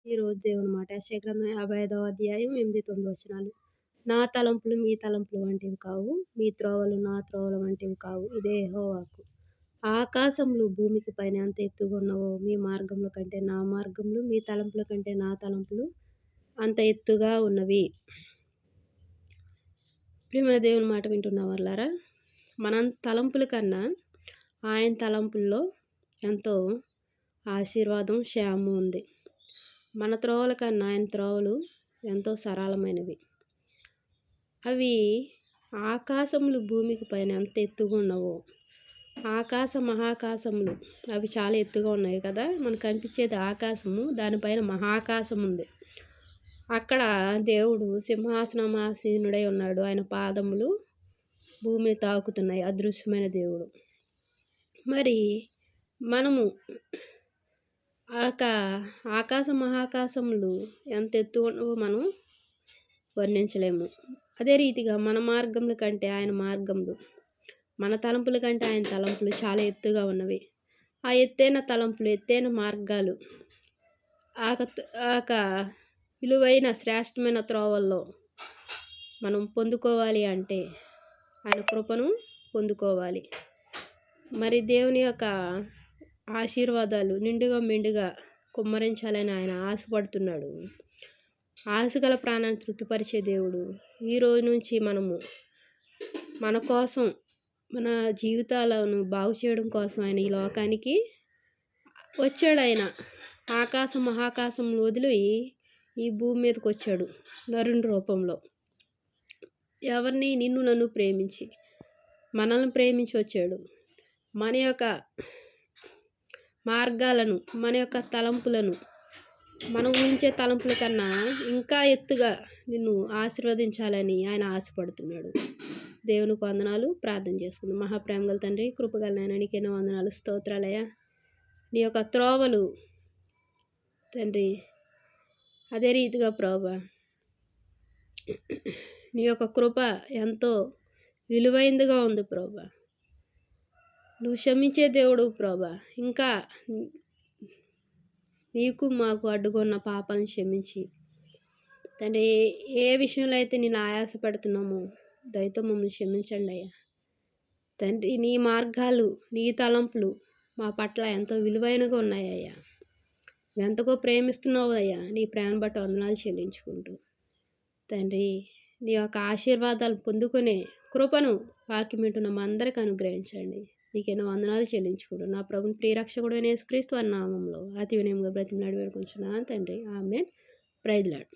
ఈరోజు దేవుని మాట యెషయా గ్రంథం 55వ అధ్యాయం 8, 9 వచనాలు. నా తలంపులు మీ తలంపులు వంటివి కావు, మీ త్రోవలు నా త్రోవల వంటివి కావు. ఇదే యెహోవా వాక్కు. ఆకాశములు భూమికి పైన ఎంత ఎత్తుగా ఉన్నవో మీ మార్గముల కంటే నా మార్గములు, మీ తలంపుల కంటే నా తలంపులు అంత ఎత్తుగా ఉన్నవి. ప్రియమైన దేవుని మాట వింటున్న వాళ్ళారా, మన తలంపుల కన్నా ఆయన తలంపుల్లో ఎంతో ఆశీర్వాదం, క్షేమం ఉంది. మన త్రోవల కన్నా ఆయన త్రోవలు ఎంతో సరళమైనవి. అవి ఆకాశములు భూమికి పైన ఎంత ఎత్తుగా ఉన్నవో, మహాకాశములు అవి చాలా ఎత్తుగా ఉన్నాయి కదా. మనకు కనిపించేది ఆకాశము, దానిపైన మహాకాశం ఉంది. అక్కడ దేవుడు సింహాసనాసీనుడై ఉన్నాడు. ఆయన పాదములు భూమిని తాకుతున్నాయి. అదృశ్యమైన దేవుడు. మరి మనము మహాకాశములు ఎంత ఎత్తు ఉన్నవో మనం వర్ణించలేము. అదే రీతిగా మన మార్గముల కంటే ఆయన మార్గములు, మన తలంపుల కంటే ఆయన తలంపులు చాలా ఎత్తుగా ఉన్నవి. ఆ ఎత్తైన తలంపులు, ఎత్తైన మార్గాలు, విలువైన శ్రేష్టమైన త్రోవల్లో మనం పొందుకోవాలి అంటే ఆయన కృపను పొందుకోవాలి. మరి దేవుని యొక్క ఆశీర్వాదాలు నిండుగా మెండుగా కుమ్మరించాలని ఆయన ఆశపడుతున్నాడు. ఆశగల ప్రాణాన్ని తృప్తిపరిచే దేవుడు. ఈ రోజు నుంచి మనము మన కోసం, మన జీవితాలను బాగు చేయడం కోసం ఆయన ఈ లోకానికి వచ్చాడు. ఆయన మహాకాశంలో వదిలి ఈ భూమి మీదకి వచ్చాడు నరుని రూపంలో. ఎవరిని? నిన్ను నన్ను ప్రేమించి, మనల్ని ప్రేమించి వచ్చాడు. మన యొక్క మార్గాలను, మన యొక్క తలంపులను, మనం ఊహించే తలంపుల కన్నా ఇంకా ఎత్తుగా నిన్ను ఆశీర్వదించాలని ఆయన ఆశపడుతున్నాడు. దేవునికి వందనాలు. ప్రార్థన చేసుకుందాం. మహాప్రేమగల తండ్రి, కృపగల నాయనా, నీకెన్నో వందనాలు, స్తోత్రాలయ్యా. నీ యొక్క త్రోవలు తండ్రి, అదే రీతిగా ప్రభువా నీ యొక్క కృప ఎంతో విలువైందిగా ఉంది ప్రభువా. నువ్వు క్షమించే దేవుడు ప్రభా. ఇంకా నీకు మాకు అడ్డుకున్న పాపాలను క్షమించి తండ్రి, ఏ విషయంలో అయితే నేను ఆయాసపడుతున్నామో దయతో మమ్మల్ని క్షమించండి అయ్యా. తండ్రి, నీ మార్గాలు, నీ తలంపులు మా పట్ల ఎంతో విలువైనగా ఉన్నాయ్యా. ఎంతగా ప్రేమిస్తున్నావు అయ్యా. నీ ప్రేమ బట్టి వందనాలు చెల్లించుకుంటూ తండ్రి, నీ యొక్క ఆశీర్వాదాలు పొందుకునే కృపను వాక్యం వింటున్న మా అందరికీ అనుగ్రహించండి. నీకెన్నో వందనాలు చెల్లించుకుంటూ నా ప్రభుని ప్రియరక్షకుడు అయిన యేసుక్రీస్తు వారి నామంలో అతి వినయంగా బ్రతిమలాడి వేడుకొంచున్నాను తండ్రి. ఆమేన్. Praise lord.